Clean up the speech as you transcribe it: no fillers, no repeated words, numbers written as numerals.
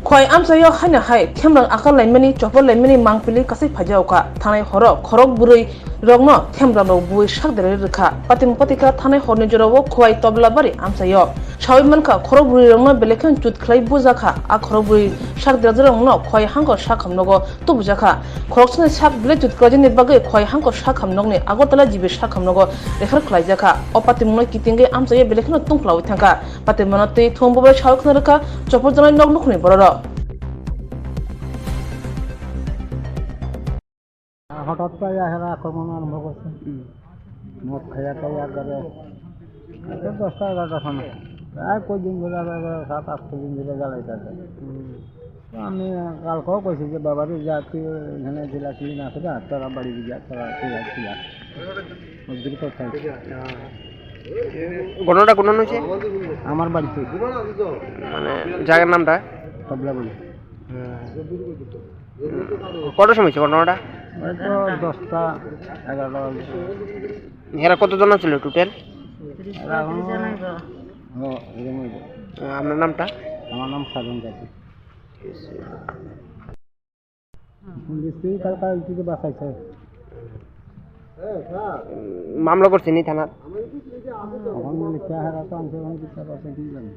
Khoi amsayo hanya hai themrang akal laimani chopol laimani mangpili kasai phajauka thanai horo khorok burui rogno themrang no bui sakdare rikha patim patika thanai horni jorowo khoi tobla bari amsayo shawi manka khorok burui rogno belekhan chut khlai bujaka a khorok burui sakdare rogno khoi hangko sakhamnogo to bujaka khorok sne sak bile chut krajini bagai khoi hangko sakhamnogni agotala jibe sakhamnogo rekhar khlaijaka o patim noi kitinge amsayo belekhan tungklawi thangka patim manati thombobai shawk naraka chopol janai nognukni bororo হঠাৎ করে এরা আক্রমণ আরম্ভ করছে মদ খাইয়া খাইয়া করে 10টা 11টার সময় প্রায় কদিন ধরে 7-8 দিন ধরে জ্বালাইতেছে আমি কালকেও কইছি যে বাবারে যা তুই এখানে জেলা ক্লিন আছে না তোরা বাড়ি যা তোরা ছিল ঘটনাটা কোন হয়েছে আমার বাড়িতে মানে জায়গার নামটা তবলা বলি কটার সময় হয়েছে ঘটনাটা হয়তো 10টা 11টা বাজে এরা কতজন ছিল টোটাল আপনার নামটা আমার নাম সাধন কাকি পুলিশ কালকা থেকে বাঁচাইছে মামলা করছেন এই থানার এখন লিখা হারা তো অংশগ্রহণ করতে পারছে কি জানি